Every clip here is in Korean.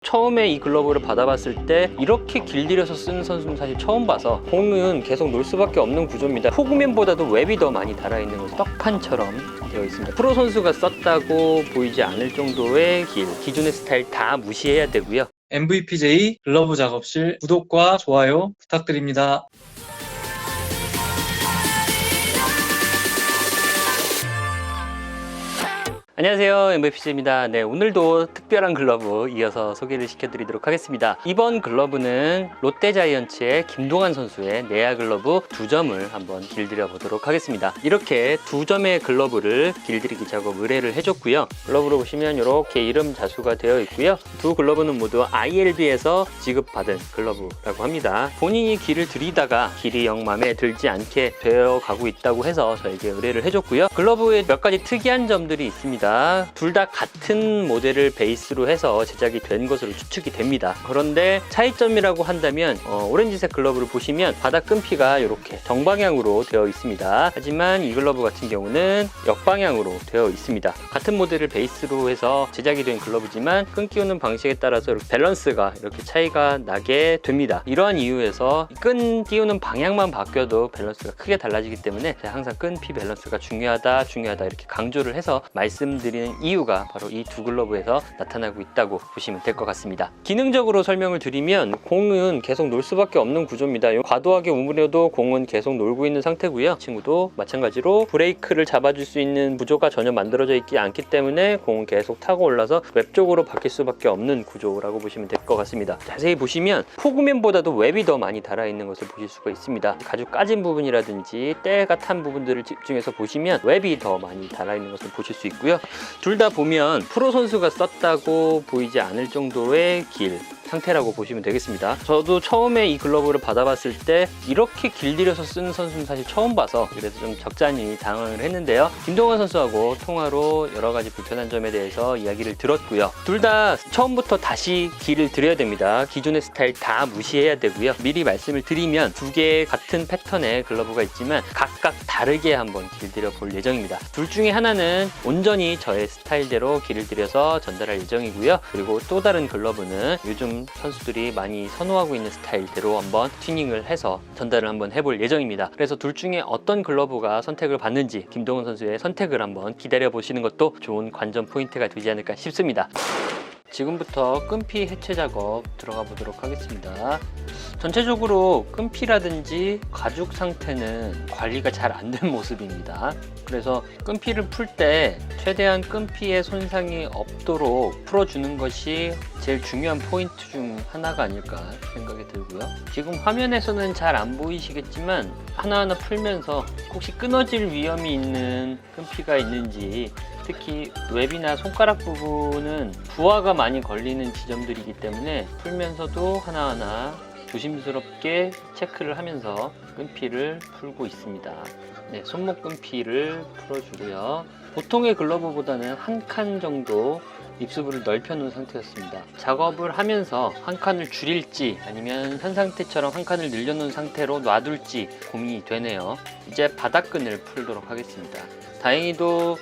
처음에 이 글러브를 받아봤을 때 이렇게 길들여서 쓰는 선수는 사실 처음 봐서 공은 계속 놀 수밖에 없는 구조입니다. 포그맨보다도 웹이 더 많이 달아있는 것이 떡판처럼 되어 있습니다. 프로 선수가 썼다고 보이지 않을 정도의 기존의 스타일 다 무시해야 되고요. MVPJ 글러브 작업실 구독과 좋아요 부탁드립니다. 안녕하세요, MVPJ입니다. 네, 오늘도 특별한 글러브 이어서 소개를 시켜드리도록 하겠습니다. 이번 글러브는 롯데자이언츠의 김동환 선수의 내야 글러브 2점을 한번 길들여 보도록 하겠습니다. 이렇게 2점의 글러브를 길들이기 작업 의뢰를 해줬고요. 글러브로 보시면 이렇게 이름 자수가 되어 있고요. 두 글러브는 모두 ILB에서 지급받은 글러브라고 합니다. 본인이 길을 들이다가 길이 영 마음에 들지 않게 되어 가고 있다고 해서 저에게 의뢰를 해줬고요. 글러브에 몇 가지 특이한 점들이 있습니다. 둘 다 같은 모델을 베이스로 해서 제작이 된 것으로 추측이 됩니다. 그런데 차이점이라고 한다면 오렌지색 글러브를 보시면 바닥 끈피가 이렇게 정방향으로 되어 있습니다. 하지만 이 글러브 같은 경우는 역방향으로 되어 있습니다. 같은 모델을 베이스로 해서 제작이 된 글러브지만 끈 끼우는 방식에 따라서 밸런스가 이렇게 차이가 나게 됩니다. 이러한 이유에서 끈 끼우는 방향만 바뀌어도 밸런스가 크게 달라지기 때문에 제가 항상 끈피 밸런스가 중요하다 이렇게 강조를 해서 말씀드리는 이유가 바로 이 두 글러브에서 나타나고 있다고 보시면 될 것 같습니다. 기능적으로 설명을 드리면 공은 계속 놀 수밖에 없는 구조입니다. 과도하게 우물려도 공은 계속 놀고 있는 상태고요. 이 친구도 마찬가지로 브레이크를 잡아줄 수 있는 구조가 전혀 만들어져 있지 않기 때문에 공은 계속 타고 올라서 웹 쪽으로 바뀔 수밖에 없는 구조라고 보시면 될 것 같습니다. 자세히 보시면 포그맨보다도 웹이 더 많이 달아있는 것을 보실 수가 있습니다. 가죽 까진 부분이라든지 때가 탄 부분들을 집중해서 보시면 웹이 더 많이 달아있는 것을 보실 수 있고요. 둘 다 보면 프로 선수가 썼다고 보이지 않을 정도의 상태라고 보시면 되겠습니다. 저도 처음에 이 글러브를 받아봤을 때 이렇게 길들여서 쓰는 선수는 사실 처음 봐서 그래서 좀 적잖이 당황을 했는데요. 김동환 선수하고 통화로 여러 가지 불편한 점에 대해서 이야기를 들었고요. 둘 다 처음부터 다시 길을 들여야 됩니다. 기존의 스타일 다 무시해야 되고요. 미리 말씀을 드리면 두 개의 같은 패턴의 글러브가 있지만 각각 다르게 한번 길들여 볼 예정입니다. 둘 중에 하나는 온전히 저의 스타일대로 길을 들여서 전달할 예정이고요. 그리고 또 다른 글러브는 요즘 선수들이 많이 선호하고 있는 스타일대로 한번 튜닝을 해서 전달을 한번 해볼 예정입니다. 그래서 둘 중에 어떤 글러브가 선택을 받는지 김동훈 선수의 선택을 한번 기다려 보시는 것도 좋은 관전 포인트가 되지 않을까 싶습니다. 지금부터 끈피 해체 작업 들어가 보도록 하겠습니다. 전체적으로 끈피라든지 가죽 상태는 관리가 잘 안 된 모습입니다. 그래서 끈피를 풀 때 최대한 끈피에 손상이 없도록 풀어주는 것이 제일 중요한 포인트 중 하나가 아닐까 생각이 들고요. 지금 화면에서는 잘 안 보이시겠지만 하나하나 풀면서 혹시 끊어질 위험이 있는 끈피가 있는지, 특히 웹이나 손가락 부분은 부하가 많이 걸리는 지점들이기 때문에 풀면서도 하나하나 조심스럽게 체크를 하면서 끈피를 풀고 있습니다. 네, 손목 끈피를 풀어주고요. 보통의 글러브보다는 한 칸 정도 입수부를 넓혀 놓은 상태였습니다. 작업을 하면서 한 칸을 줄일지 아니면 현 상태처럼 한 칸을 늘려 놓은 상태로 놔둘지 고민이 되네요. 이제 바닥끈을 풀도록 하겠습니다. 다행히도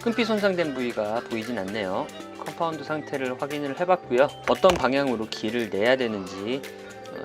끈피 손상된 부위가 보이진 않네요. 컴파운드 상태를 확인을 해봤고요. 어떤 방향으로 길을 내야 되는지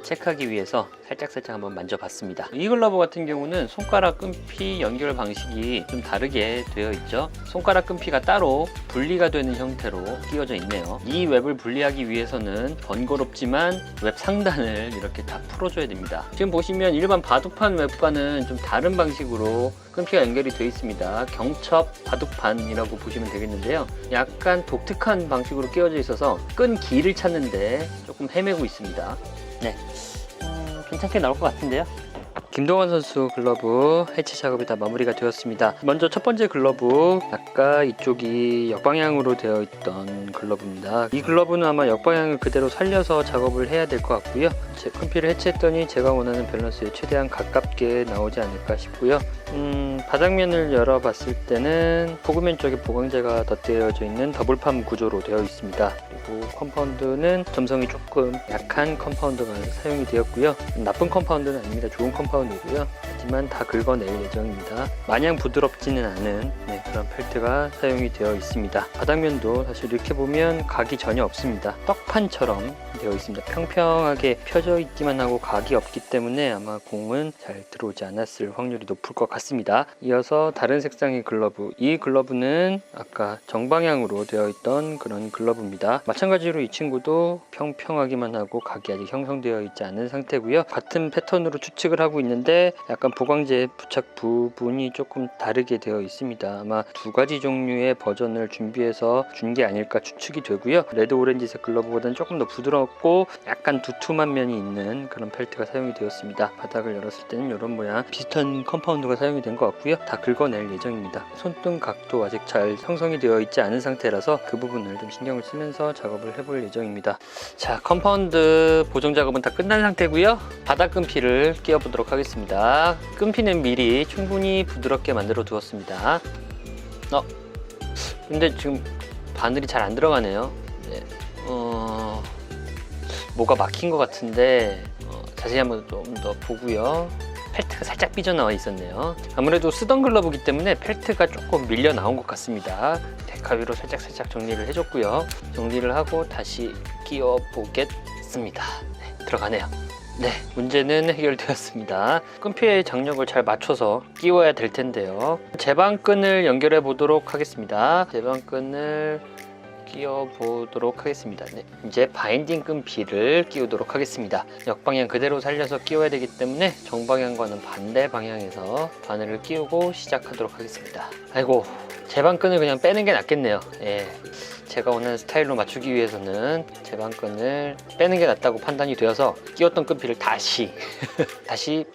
체크하기 위해서 살짝 한번 만져봤습니다. 이 글러브 같은 경우는 손가락 끈피 연결 방식이 좀 다르게 되어 있죠. 손가락 끈피가 따로 분리가 되는 형태로 끼워져 있네요. 이 웹을 분리하기 위해서는 번거롭지만 웹 상단을 이렇게 다 풀어줘야 됩니다. 지금 보시면 일반 바둑판 웹과는 좀 다른 방식으로 끈피가 연결이 되어 있습니다. 경첩 바둑판이라고 보시면 되겠는데요. 약간 독특한 방식으로 끼워져 있어서 끈 길을 찾는데 조금 헤매고 있습니다. 네, 괜찮게 나올 것 같은데요. 김동환 선수 글러브 해체 작업이 다 마무리가 되었습니다. 먼저 첫 번째 글러브, 아까 이쪽이 역방향으로 되어 있던 글러브입니다. 이 글러브는 아마 역방향을 그대로 살려서 작업을 해야 될 것 같고요. 제 끈피를 해체했더니 제가 원하는 밸런스에 최대한 가깝게 나오지 않을까 싶고요. 바닥면을 열어봤을 때는 포그맨 쪽에 보강재가 덧대어져 있는 더블팜 구조로 되어 있습니다. 그리고 컴파운드는 점성이 조금 약한 컴파운드가 사용이 되었고요. 나쁜 컴파운드는 아닙니다. 좋은 컴파운드 컴파운드고요. 하지만 다 긁어낼 예정입니다. 마냥 부드럽지는 않은 그런 펠트가 사용이 되어 있습니다. 바닥면도 사실 이렇게 보면 각이 전혀 없습니다. 떡판처럼 되어 있습니다. 평평하게 펴져 있기만 하고 각이 없기 때문에 아마 공은 잘 들어오지 않았을 확률이 높을 것 같습니다. 이어서 다른 색상의 글러브, 이 글러브는 아까 정방향으로 되어 있던 그런 글러브입니다. 마찬가지로 이 친구도 평평하기만 하고 각이 아직 형성되어 있지 않은 상태고요. 같은 패턴으로 추측을 하고 있는데 약간 보강제 부착 부분이 조금 다르게 되어 있습니다. 아마 두 가지 종류의 버전을 준비해서 준 게 아닐까 추측이 되고요. 레드 오렌지색 글러브보다는 조금 더 부드럽고 약간 두툼한 면이 있는 그런 펠트가 사용이 되었습니다. 바닥을 열었을 때는 이런 모양 비슷한 컴파운드가 사용이 된 것 같고요. 다 긁어낼 예정입니다. 손등 각도 아직 잘 형성이 되어 있지 않은 상태라서 그 부분을 좀 신경을 쓰면서 작업을 해볼 예정입니다. 자, 컴파운드 보정 작업은 다 끝난 상태고요. 바닥 끈피를 끼워 보도록 하겠습니다. 끈피는 미리 충분히 부드럽게 만들어 두었습니다. 근데 지금 바늘이 잘 안 들어가네요. 뭐가 막힌 것 같은데 자세히 한번 좀 더 보고요. 펠트가 살짝 삐져나와 있었네요. 아무래도 쓰던 글러브이기 때문에 펠트가 조금 밀려 나온 것 같습니다. 데카위로 살짝 정리를 해줬고요. 정리를 하고 다시 끼워 보겠습니다. 들어가네요. 문제는 해결되었습니다. 끈피의 장력을 잘 맞춰서 끼워야 될 텐데요. 제방끈을 연결해 보도록 하겠습니다. 제방끈을 끼워 보도록 하겠습니다. 이제 바인딩 끈피를 끼우도록 하겠습니다. 역방향 그대로 살려서 끼워야 되기 때문에 정방향과는 반대 방향에서 바늘을 끼우고 시작하도록 하겠습니다. 아이고, 제방끈을 그냥 빼는 게 낫겠네요. 제가 원하는 스타일로 맞추기 위해서는 제방끈을 빼는 게 낫다고 판단이 되어서 끼웠던 끈피를 다시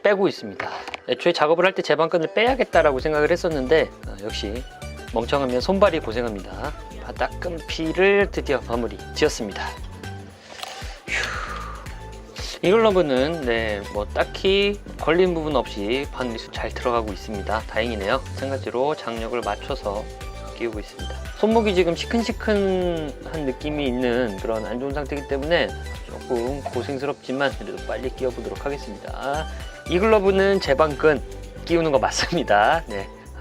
빼고 있습니다. 애초에 작업을 할 때 제방끈을 빼야겠다라고 생각을 했었는데 역시 멍청하면 손발이 고생합니다. 바닥 끈피를 드디어 마무리 지었습니다. 이 글러브는 뭐 딱히 걸린 부분 없이 바늘이 잘 들어가고 있습니다. 다행이네요. 마찬가지로 장력을 맞춰서 끼우고 있습니다. 손목이 지금 시큰시큰한 느낌이 있는 그런 안 좋은 상태이기 때문에 조금 고생스럽지만 그래도 빨리 끼워보도록 하겠습니다. 이 글러브는 제방끈 끼우는 거 맞습니다.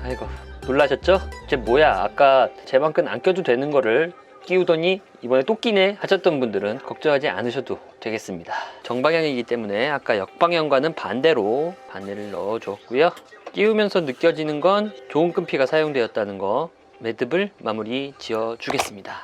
아이고, 놀라셨죠? 이제 뭐야, 아까 제방끈 안 껴도 되는 거를 끼우더니 이번에 또 끼네 하셨던 분들은 걱정하지 않으셔도 되겠습니다. 정방향이기 때문에 아까 역방향과는 반대로 바늘을 넣어줬고요. 끼우면서 느껴지는 건 좋은 끈피가 사용되었다는 거, 매듭을 마무리 지어 주겠습니다.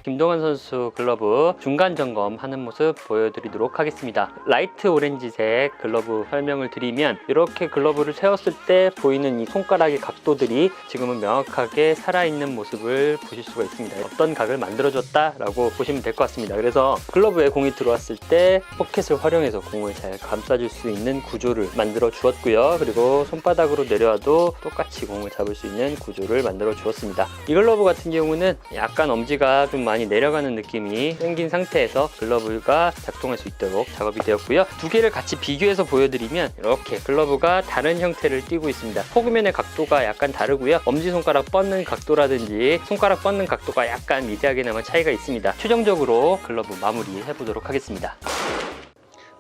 김동환 선수 글러브 중간 점검하는 모습 보여드리도록 하겠습니다. 라이트 오렌지색 글러브 설명을 드리면 이렇게 글러브를 세웠을 때 보이는 이 손가락의 각도들이 지금은 명확하게 살아있는 모습을 보실 수가 있습니다. 어떤 각을 만들어줬다라고 보시면 될 것 같습니다. 그래서 글러브에 공이 들어왔을 때 포켓을 활용해서 공을 잘 감싸줄 수 있는 구조를 만들어 주었고요. 그리고 손바닥으로 내려와도 똑같이 공을 잡을 수 있는 구조를 만들어 주었습니다. 이 글러브 같은 경우는 약간 엄지가 좀 많이 내려가는 느낌이 생긴 상태에서 글러브가 작동할 수 있도록 작업이 되었고요. 두 개를 같이 비교해서 보여드리면 이렇게 글러브가 다른 형태를 띠고 있습니다. 포그면의 각도가 약간 다르고요. 엄지손가락 뻗는 각도라든지 손가락 뻗는 각도가 약간 미세하게나마 차이가 있습니다. 최종적으로 글러브 마무리 해보도록 하겠습니다.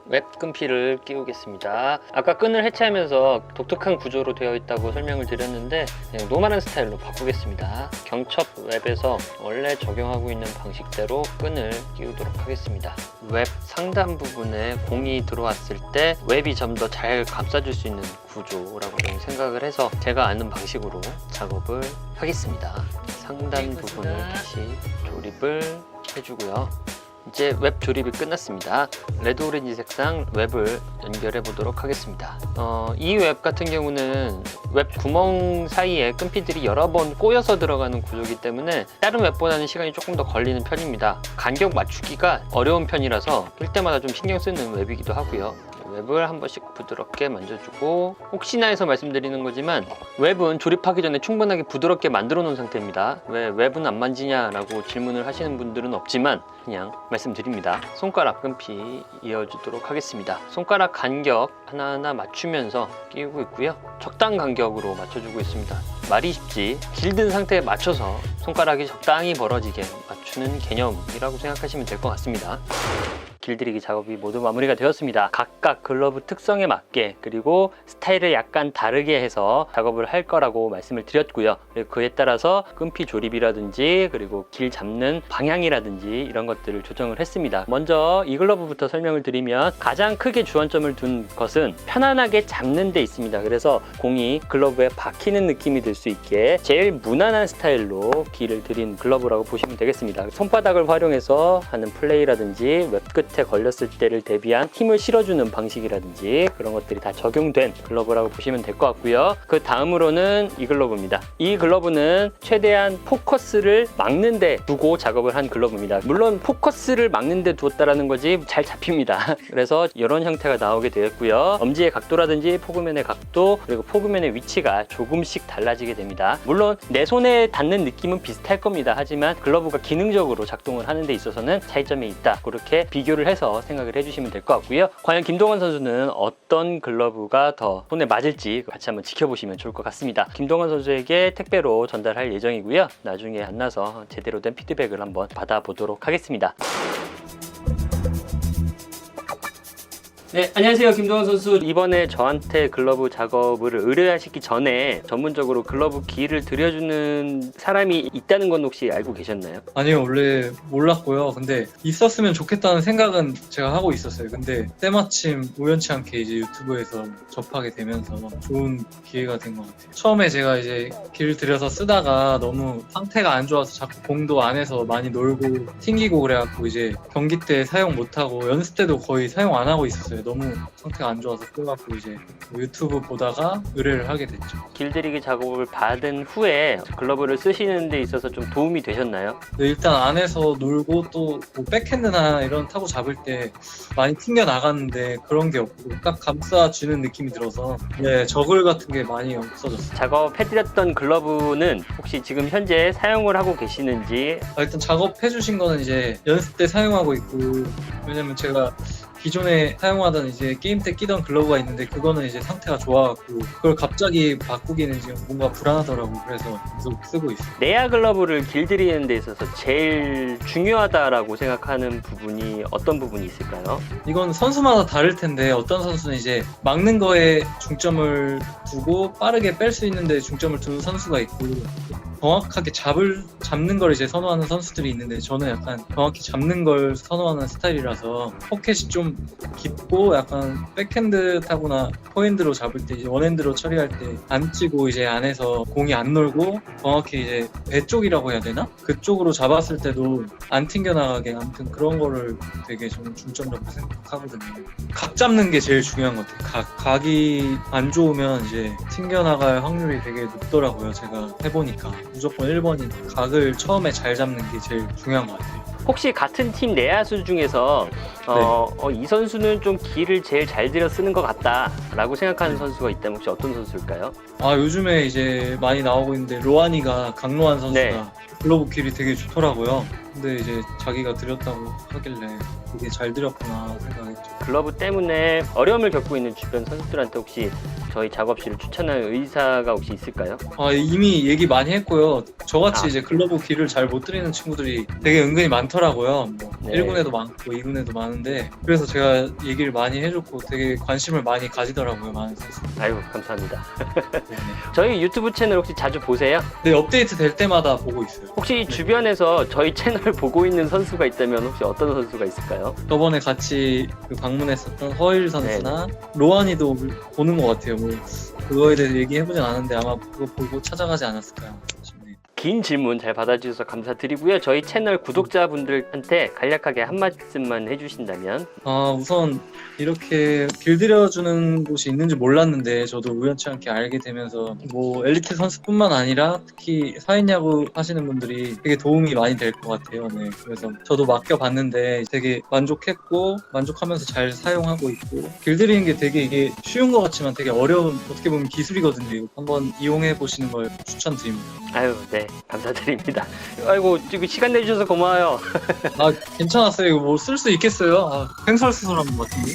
웹 끈피를 끼우겠습니다. 아까 끈을 해체하면서 독특한 구조로 되어 있다고 설명을 드렸는데 그냥 노멀한 스타일로 바꾸겠습니다. 경첩 웹에서 원래 적용하고 있는 방식대로 끈을 끼우도록 하겠습니다. 웹 상단 부분에 공이 들어왔을 때 웹이 좀 더 잘 감싸줄 수 있는 구조라고 생각을 해서 제가 아는 방식으로 작업을 하겠습니다. 상단 부분을 다시 조립을 해주고요. 이제 웹 조립이 끝났습니다. 레드 오렌지 색상 웹을 연결해 보도록 하겠습니다. 이 웹 같은 경우는 웹 구멍 사이에 끈피들이 여러 번 꼬여서 들어가는 구조이기 때문에 다른 웹보다는 시간이 조금 더 걸리는 편입니다. 간격 맞추기가 어려운 편이라서 낄 때마다 좀 신경 쓰는 웹이기도 하고요. 웹을 한 번씩 부드럽게 만져주고, 혹시나 해서 말씀드리는 거지만 웹은 조립하기 전에 충분하게 부드럽게 만들어 놓은 상태입니다. 왜 웹은 안 만지냐라고 질문을 하시는 분들은 없지만 그냥 말씀드립니다. 손가락 끈피 이어주도록 하겠습니다. 손가락 간격 하나하나 맞추면서 끼우고 있고요. 적당 간격으로 맞춰주고 있습니다. 말이 쉽지, 길든 상태에 맞춰서 손가락이 적당히 벌어지게 맞추는 개념이라고 생각하시면 될 것 같습니다. 길들이기 작업이 모두 마무리가 되었습니다. 각각 글러브 특성에 맞게, 그리고 스타일을 약간 다르게 해서 작업을 할 거라고 말씀을 드렸고요. 그리고 그에 따라서 끈피 조립이라든지 그리고 길 잡는 방향이라든지 이런 것들을 조정을 했습니다. 먼저 이 글러브부터 설명을 드리면, 가장 크게 주안점을 둔 것은 편안하게 잡는 데 있습니다. 그래서 공이 글러브에 박히는 느낌이 들 수 있게 제일 무난한 스타일로 길을 들인 글러브라고 보시면 되겠습니다. 손바닥을 활용해서 하는 플레이라든지 웹 끝에 걸렸을 때를 대비한 힘을 실어주는 방식이라든지 그런 것들이 다 적용된 글러브라고 보시면 될 것 같고요. 그 다음으로는 이 글러브입니다. 이 글러브는 최대한 포커스를 막는 데 두고 작업을 한 글러브입니다. 물론 포커스를 막는 데 두었다라는 거지 잘 잡힙니다. 그래서 이런 형태가 나오게 되었고요. 엄지의 각도라든지 포그맨의 각도, 그리고 포그맨의 위치가 조금씩 달라지게 됩니다. 물론 내 손에 닿는 느낌은 비슷할 겁니다. 하지만 글러브가 기능적으로 작동을 하는 데 있어서는 차이점이 있다. 그렇게 비교를 해서 생각을 해주시면 될 것 같고요. 과연 김동원 선수는 어떤 글러브가 더 손에 맞을지 같이 한번 지켜보시면 좋을 것 같습니다. 김동원 선수에게 택배로 전달할 예정이고요. 나중에 만나서 제대로 된 피드백을 한번 받아보도록 하겠습니다. 네, 안녕하세요. 김동원 선수. 이번에 저한테 글러브 작업을 의뢰하시기 전에 전문적으로 글러브 길을 들여주는 사람이 있다는 건 혹시 알고 계셨나요? 아니요, 원래 몰랐고요. 근데 있었으면 좋겠다는 생각은 제가 하고 있었어요. 근데 때마침 우연치 않게 이제 유튜브에서 접하게 되면서 좋은 기회가 된 것 같아요. 처음에 제가 이제 길 들여서 쓰다가 너무 상태가 안 좋아서 자꾸 공도 안에서 많이 놀고 튕기고 그래갖고 이제 경기 때 사용 못하고 연습 때도 거의 사용 안 하고 있었어요. 너무 상태가 안 좋아서 그래갖고 이제 유튜브 보다가 의뢰를 하게 됐죠. 길들이기 작업을 받은 후에 글러브를 쓰시는 데 있어서 좀 도움이 되셨나요? 네, 일단 안에서 놀고 또 뭐 백핸드나 이런 타고 잡을 때 많이 튕겨 나갔는데 그런 게 없고 딱 감싸주는 느낌이 들어서 네, 저글 같은 게 많이 없어졌어요. 작업해드렸던 글러브는 혹시 지금 현재 사용을 하고 계시는지? 일단 작업해주신 거는 이제 연습 때 사용하고 있고, 왜냐면 제가 기존에 사용하던 이제 게임 때 끼던 글러브가 있는데 그거는 이제 상태가 좋아갖고 그걸 갑자기 바꾸기는 지금 뭔가 불안하더라고. 그래서 계속 쓰고 있어요. 내야 글러브를 길들이는 데 있어서 제일 중요하다라고 생각하는 부분이 어떤 부분이 있을까요? 이건 선수마다 다를 텐데 어떤 선수는 이제 막는 거에 중점을 두고 빠르게 뺄 수 있는 데 중점을 두는 선수가 있고, 정확하게 잡는 걸 이제 선호하는 선수들이 있는데 저는 약간 정확히 잡는 걸 선호하는 스타일이라서 포켓이 좀 깊고 약간 백핸드 타거나 포핸드로 잡을 때 이제 원핸드로 처리할 때 안 찌고 이제 안에서 공이 안 놀고 정확히 이제 배 쪽이라고 해야 되나? 그쪽으로 잡았을 때도 안 튕겨나가게, 아무튼 그런 거를 되게 저는 중점적으로 생각하거든요. 각 잡는 게 제일 중요한 것 같아요. 각이 안 좋으면 이제 튕겨나갈 확률이 되게 높더라고요. 제가 해보니까 무조건 1번이 각을 처음에 잘 잡는 게 제일 중요한 것 같아요. 혹시 같은 팀 내야수 중에서 이 선수는 좀 길을 제일 잘 들여 쓰는 것 같다라고 생각하는 선수가 있다면 혹시 어떤 선수일까요? 요즘에 이제 많이 나오고 있는데 로한이가, 강로한 선수가 네. 글러브 길이 되게 좋더라고요. 근데 이제 자기가 들였다고 하길래 되게 잘 들였구나 생각했죠. 글러브 때문에 어려움을 겪고 있는 주변 선수들한테 혹시 저희 작업실을 추천할 의사가 혹시 있을까요? 이미 얘기 많이 했고요. 저같이 아. 이제 글러브 길을 잘 못 들이는 친구들이 되게 은근히 많더라고요. 네. 1군에도 많고 2군에도 많은데, 그래서 제가 얘기를 많이 해줬고 되게 관심을 많이 가지더라고요, 많은 선수들. 아유, 감사합니다. 네. 저희 유튜브 채널 혹시 자주 보세요? 네, 업데이트 될 때마다 보고 있어요. 혹시 주변에서 저희 채널 보고 있는 선수가 있다면 혹시 어떤 선수가 있을까요? 저번에 같이 방문했었던 허일 선수나 로한이도 보는 것 같아요. 뭐 그거에 대해서 얘기해보진 않았는데 아마 그거 보고 찾아가지 않았을까 싶네요. 긴 질문 잘 받아주셔서 감사드리고요. 저희 채널 구독자분들한테 간략하게 한 말씀만 해주신다면. 우선 이렇게 길들여주는 곳이 있는지 몰랐는데 저도 우연치 않게 알게 되면서 뭐 엘리트 선수뿐만 아니라 특히 사회야구 하시는 분들이 되게 도움이 많이 될 것 같아요. 네, 그래서 저도 맡겨봤는데 되게 만족했고 만족하면서 잘 사용하고 있고 길들이는 게 되게 이게 쉬운 것 같지만 되게 어려운 어떻게 보면 기술이거든요. 한번 이용해 보시는 걸 추천드립니다. 아유, 네, 감사드립니다. 아이고, 지금 시간 내주셔서 고마워요. 괜찮았어요. 이거 뭐 쓸 수 있겠어요? 횡설수설한 것 같은데.